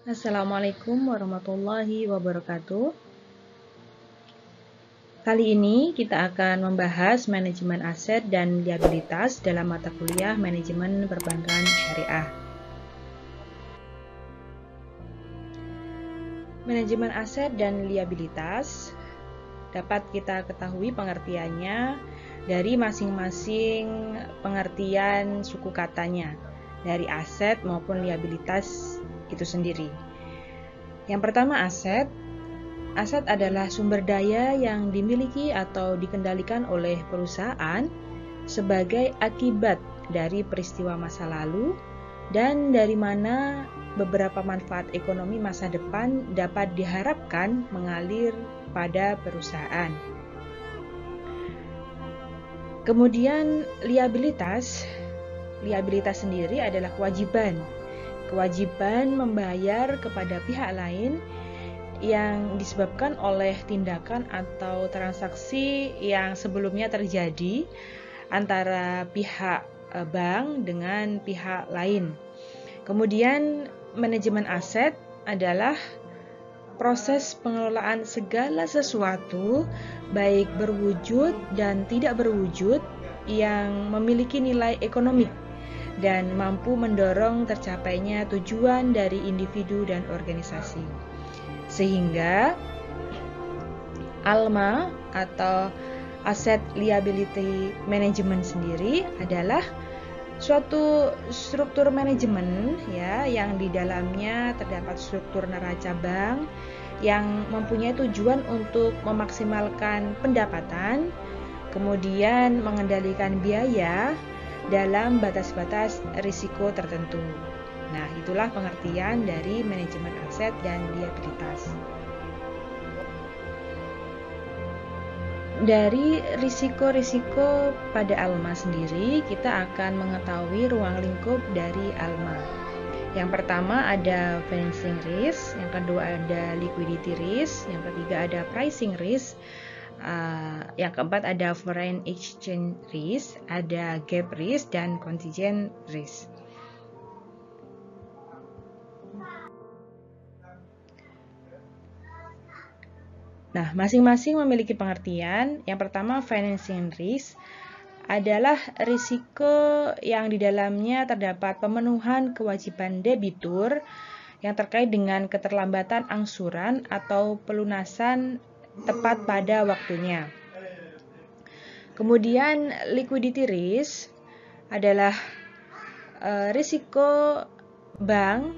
Assalamualaikum warahmatullahi wabarakatuh. Kali ini kita akan membahas manajemen aset dan liabilitas dalam mata kuliah manajemen perbankan syariah. Manajemen aset dan liabilitas dapat kita ketahui pengertiannya dari masing-masing pengertian suku katanya, dari aset maupun liabilitas itu sendiri. Yang pertama, aset. Aset adalah sumber daya yang dimiliki atau dikendalikan oleh perusahaan sebagai akibat dari peristiwa masa lalu dan dari mana beberapa manfaat ekonomi masa depan dapat diharapkan mengalir pada perusahaan. Kemudian liabilitas. Liabilitas sendiri adalah kewajiban membayar kepada pihak lain yang disebabkan oleh tindakan atau transaksi yang sebelumnya terjadi antara pihak bank dengan pihak lain. Kemudian manajemen aset adalah proses pengelolaan segala sesuatu baik berwujud dan tidak berwujud yang memiliki nilai ekonomik dan mampu mendorong tercapainya tujuan dari individu dan organisasi. Sehingga ALMA atau Asset Liability Management sendiri adalah suatu struktur manajemen yang di dalamnya terdapat struktur neraca bank yang mempunyai tujuan untuk memaksimalkan pendapatan, kemudian mengendalikan biaya dalam batas-batas risiko tertentu. Nah, itulah pengertian dari manajemen aset dan liabilitas. Dari risiko-risiko pada ALMA sendiri, kita akan mengetahui ruang lingkup dari ALMA. Yang pertama ada financing risk, yang kedua ada liquidity risk, yang ketiga ada pricing risk, yang keempat ada foreign exchange risk, ada gap risk, dan contingent risk. Nah, masing-masing memiliki pengertian. Yang pertama, financing risk adalah risiko yang di dalamnya terdapat pemenuhan kewajiban debitur yang terkait dengan keterlambatan angsuran atau pelunasan tepat pada waktunya. Kemudian, liquidity risk adalah risiko bank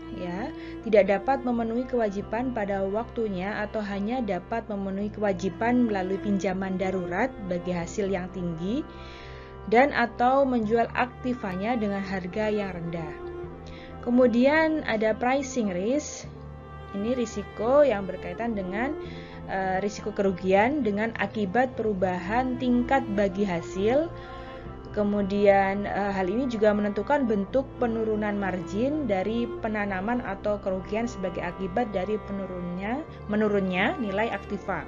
tidak dapat memenuhi kewajiban pada waktunya atau hanya dapat memenuhi kewajiban melalui pinjaman darurat bagi hasil yang tinggi dan atau menjual aktivanya dengan harga yang rendah. Kemudian ada pricing risk. Ini risiko yang berkaitan dengan risiko kerugian dengan akibat perubahan tingkat bagi hasil. Kemudian hal ini juga menentukan bentuk penurunan margin dari penanaman atau kerugian sebagai akibat dari menurunnya nilai aktiva.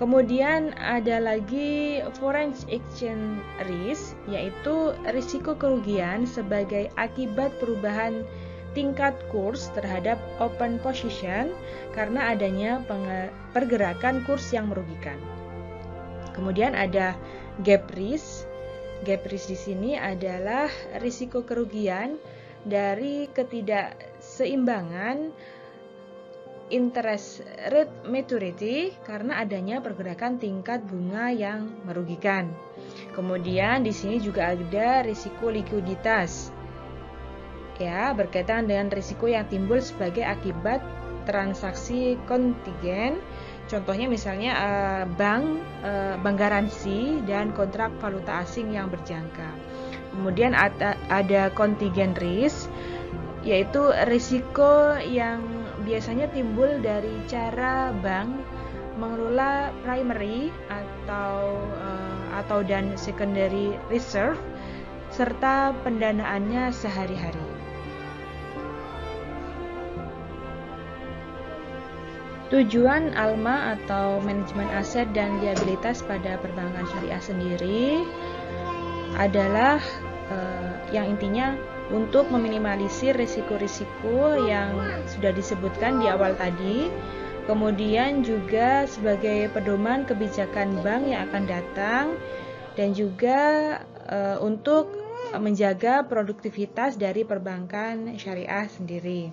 Kemudian ada lagi foreign exchange risk, yaitu risiko kerugian sebagai akibat perubahan tingkat kurs terhadap open position karena adanya pergerakan kurs yang merugikan. Kemudian ada gap risk. Gap risk di sini adalah risiko kerugian dari ketidakseimbangan interest rate maturity karena adanya pergerakan tingkat bunga yang merugikan. Kemudian di sini juga ada risiko likuiditas. Berkaitan dengan risiko yang timbul sebagai akibat transaksi kontingen. Contohnya misalnya bank garansi dan kontrak valuta asing yang berjangka. Kemudian ada contingent risk, yaitu risiko yang biasanya timbul dari cara bank mengelola primary atau dan secondary reserve serta pendanaannya sehari-hari. Tujuan ALMA atau manajemen aset dan liabilitas pada perbankan syariah sendiri adalah yang intinya untuk meminimalisir risiko-risiko yang sudah disebutkan di awal tadi. Kemudian juga sebagai pedoman kebijakan bank yang akan datang, dan juga untuk menjaga produktivitas dari perbankan syariah sendiri.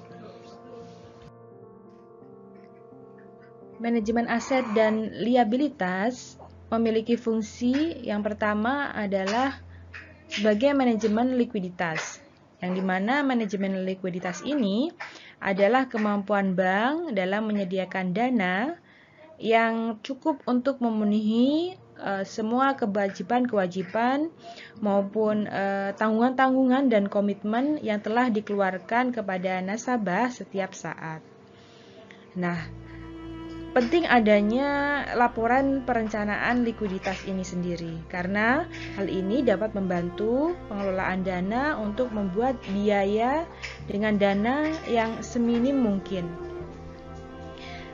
Manajemen aset dan liabilitas memiliki fungsi yang pertama adalah sebagai manajemen likuiditas, yang dimana manajemen likuiditas ini adalah kemampuan bank dalam menyediakan dana yang cukup untuk memenuhi semua kewajiban-kewajiban maupun tanggungan-tanggungan dan komitmen yang telah dikeluarkan kepada nasabah setiap saat. Nah, penting adanya laporan perencanaan likuiditas ini sendiri, karena hal ini dapat membantu pengelolaan dana untuk membuat biaya dengan dana yang seminim mungkin.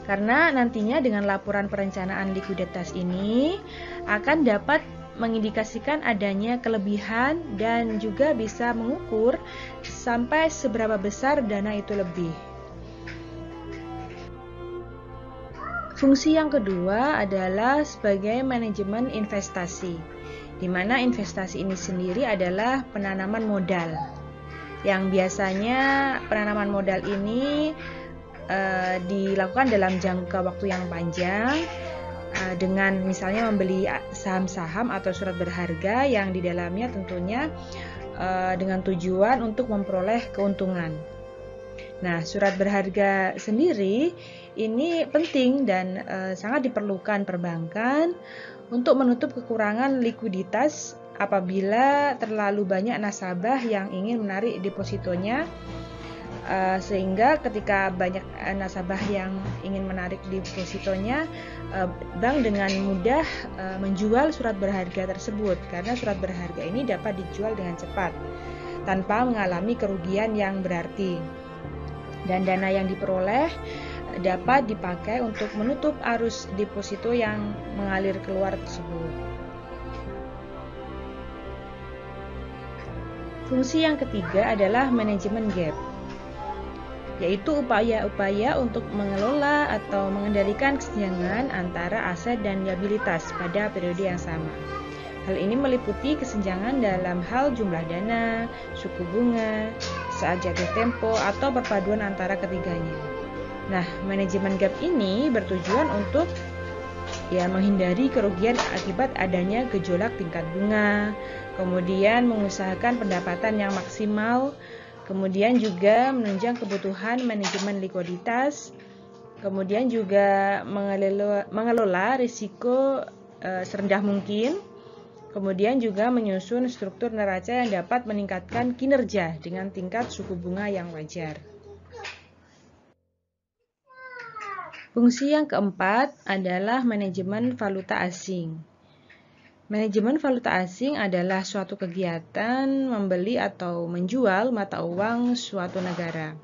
Karena nantinya dengan laporan perencanaan likuiditas ini akan dapat mengindikasikan adanya kelebihan dan juga bisa mengukur sampai seberapa besar dana itu lebih. Fungsi yang kedua adalah sebagai manajemen investasi, di mana investasi ini sendiri adalah penanaman modal, yang biasanya penanaman modal ini dilakukan dalam jangka waktu yang panjang, dengan misalnya membeli saham-saham atau surat berharga yang di dalamnya tentunya dengan tujuan untuk memperoleh keuntungan. Nah, surat berharga sendiri ini penting dan sangat diperlukan perbankan untuk menutup kekurangan likuiditas apabila terlalu banyak nasabah yang ingin menarik depositonya, sehingga ketika banyak nasabah yang ingin menarik depositonya, bank dengan mudah menjual surat berharga tersebut, karena surat berharga ini dapat dijual dengan cepat tanpa mengalami kerugian yang berarti. Dan dana yang diperoleh dapat dipakai untuk menutup arus deposito yang mengalir keluar tersebut. Fungsi yang ketiga adalah manajemen gap, yaitu upaya-upaya untuk mengelola atau mengendalikan kesenjangan antara aset dan liabilitas pada periode yang sama. Hal ini meliputi kesenjangan dalam hal jumlah dana, suku bunga, saat jatuh tempo, atau perpaduan antara ketiganya. Nah, manajemen gap ini bertujuan untuk menghindari kerugian akibat adanya gejolak tingkat bunga, kemudian mengusahakan pendapatan yang maksimal, kemudian juga menunjang kebutuhan manajemen likuiditas, kemudian juga mengelola risiko serendah mungkin, kemudian juga menyusun struktur neraca yang dapat meningkatkan kinerja dengan tingkat suku bunga yang wajar. Fungsi yang keempat adalah manajemen valuta asing. Manajemen valuta asing adalah suatu kegiatan membeli atau menjual mata uang suatu negara.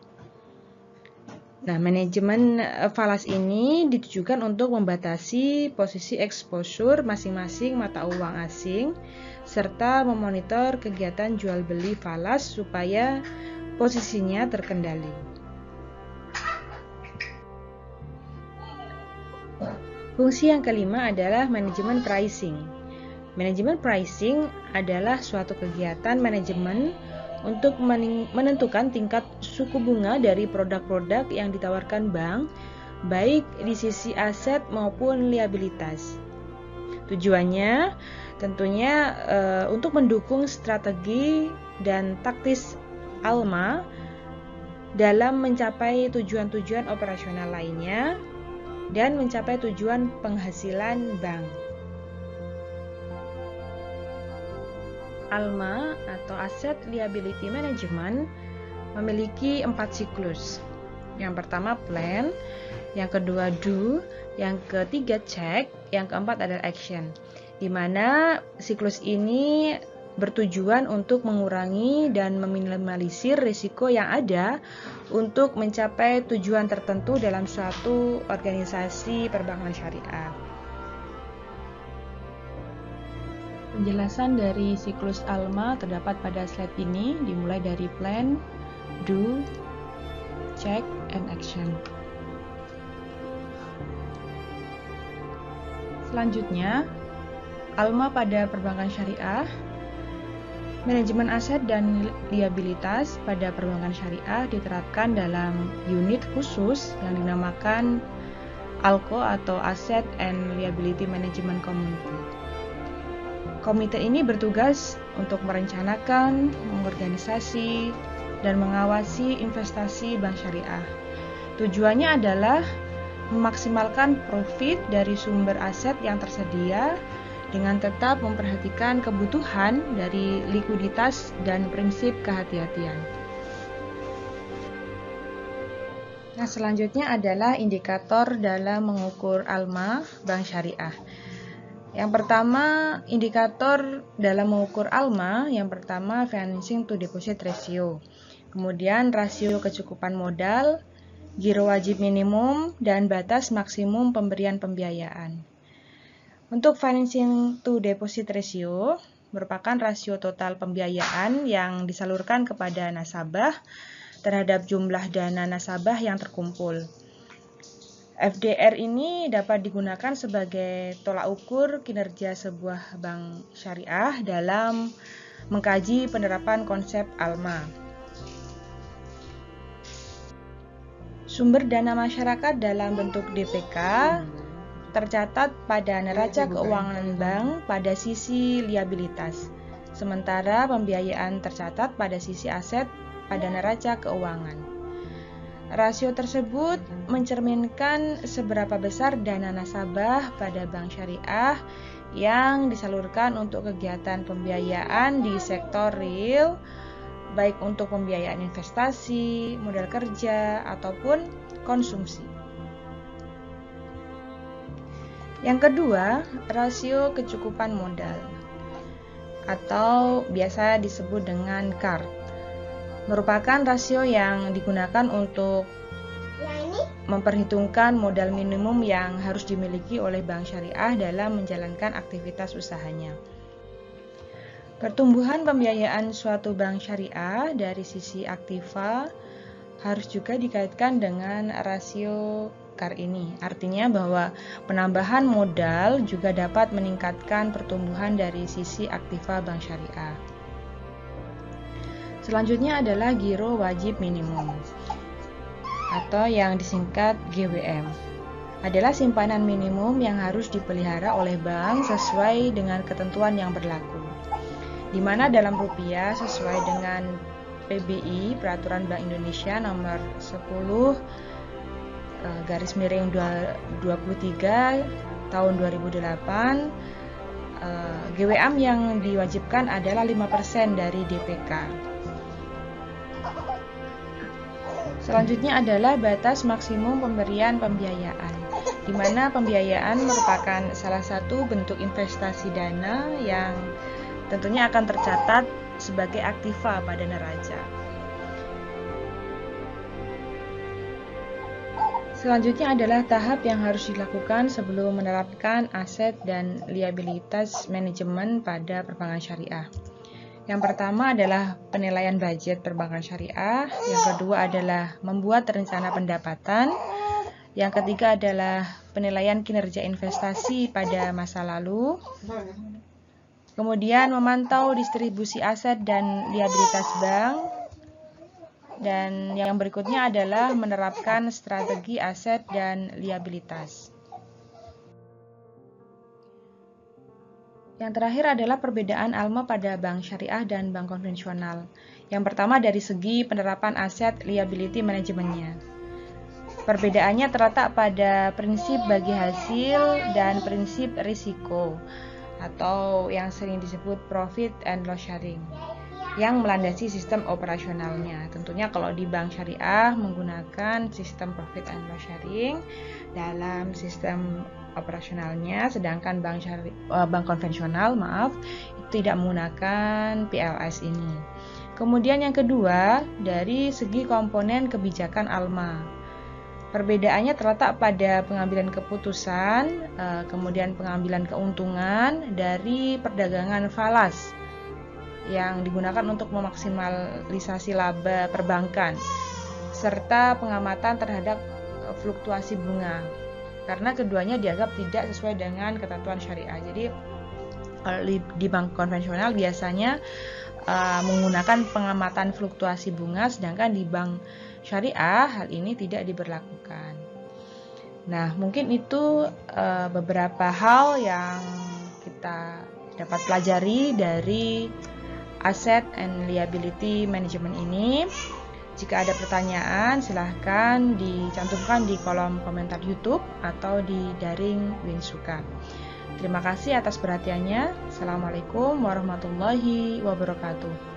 Nah, manajemen falas ini ditujukan untuk membatasi posisi exposure masing-masing mata uang asing, serta memonitor kegiatan jual beli falas supaya posisinya terkendali. Fungsi yang kelima adalah manajemen pricing. Manajemen pricing adalah suatu kegiatan manajemen untuk menentukan tingkat suku bunga dari produk-produk yang ditawarkan bank, baik di sisi aset maupun liabilitas. Tujuannya tentunya untuk mendukung strategi dan taktis Alma dalam mencapai tujuan-tujuan operasional lainnya dan mencapai tujuan penghasilan bank. Alma atau Asset Liability Management memiliki 4 siklus. Yang pertama plan, yang kedua do, yang ketiga check, yang keempat adalah action. Di mana siklus ini bertujuan untuk mengurangi dan meminimalisir risiko yang ada untuk mencapai tujuan tertentu dalam suatu organisasi perbankan syariah. Penjelasan dari siklus ALMA terdapat pada slide ini, dimulai dari plan, do, check, and action. Selanjutnya, ALMA pada perbankan syariah, manajemen aset dan liabilitas pada perbankan syariah diterapkan dalam unit khusus yang dinamakan ALCO atau Asset and Liability Management Committee. Komite ini bertugas untuk merencanakan, mengorganisasi, dan mengawasi investasi bank syariah. Tujuannya adalah memaksimalkan profit dari sumber aset yang tersedia dengan tetap memperhatikan kebutuhan dari likuiditas dan prinsip kehati-hatian. Nah, selanjutnya adalah indikator dalam mengukur ALMA bank syariah. Yang pertama, indikator dalam mengukur ALMA, yang pertama financing to deposit ratio, kemudian rasio kecukupan modal, giro wajib minimum, dan batas maksimum pemberian pembiayaan. Untuk financing to deposit ratio, merupakan rasio total pembiayaan yang disalurkan kepada nasabah terhadap jumlah dana nasabah yang terkumpul. FDR ini dapat digunakan sebagai tolak ukur kinerja sebuah bank syariah dalam mengkaji penerapan konsep ALMA. Sumber dana masyarakat dalam bentuk DPK tercatat pada neraca keuangan bank pada sisi liabilitas, sementara pembiayaan tercatat pada sisi aset pada neraca keuangan. Rasio tersebut mencerminkan seberapa besar dana nasabah pada bank syariah yang disalurkan untuk kegiatan pembiayaan di sektor real, baik untuk pembiayaan investasi, modal kerja, ataupun konsumsi. Yang kedua, rasio kecukupan modal atau biasa disebut dengan CAR. Merupakan rasio yang digunakan untuk memperhitungkan modal minimum yang harus dimiliki oleh bank syariah dalam menjalankan aktivitas usahanya. Pertumbuhan pembiayaan suatu bank syariah dari sisi aktiva harus juga dikaitkan dengan rasio CAR ini. Artinya bahwa penambahan modal juga dapat meningkatkan pertumbuhan dari sisi aktiva bank syariah. Selanjutnya adalah giro wajib minimum atau yang disingkat GWM. Adalah simpanan minimum yang harus dipelihara oleh bank sesuai dengan ketentuan yang berlaku. Di mana dalam rupiah sesuai dengan PBI Peraturan Bank Indonesia nomor 10 /23 tahun 2008, GWM yang diwajibkan adalah 5% dari DPK. Selanjutnya adalah batas maksimum pemberian pembiayaan, di mana pembiayaan merupakan salah satu bentuk investasi dana yang tentunya akan tercatat sebagai aktiva pada neraca. Selanjutnya adalah tahap yang harus dilakukan sebelum menerapkan aset dan liabilitas manajemen pada perbankan syariah. Yang pertama adalah penilaian budget perbankan syariah, yang kedua adalah membuat rencana pendapatan, yang ketiga adalah penilaian kinerja investasi pada masa lalu, kemudian memantau distribusi aset dan liabilitas bank, dan yang berikutnya adalah menerapkan strategi aset dan liabilitas. Yang terakhir adalah perbedaan ALMA pada bank syariah dan bank konvensional. Yang pertama dari segi penerapan aset liability manajemennya. Perbedaannya terletak pada prinsip bagi hasil dan prinsip risiko atau yang sering disebut profit and loss sharing yang melandasi sistem operasionalnya. Tentunya kalau di bank syariah menggunakan sistem profit and loss sharing dalam sistem operasionalnya, sedangkan bank konvensional itu tidak menggunakan PLS ini. Kemudian yang kedua, dari segi komponen kebijakan ALMA. Perbedaannya terletak pada pengambilan keputusan, kemudian pengambilan keuntungan dari perdagangan falas yang digunakan untuk memaksimalisasi laba perbankan, serta pengamatan terhadap fluktuasi bunga, karena keduanya dianggap tidak sesuai dengan ketentuan syariah. Jadi di bank konvensional biasanya menggunakan pengamatan fluktuasi bunga, sedangkan di bank syariah hal ini tidak diberlakukan. Nah, mungkin itu beberapa hal yang kita dapat pelajari dari Asset and Liability Management ini. Jika ada pertanyaan, silahkan dicantumkan di kolom komentar YouTube atau di daring Winsuka. Terima kasih atas perhatiannya. Assalamualaikum warahmatullahi wabarakatuh.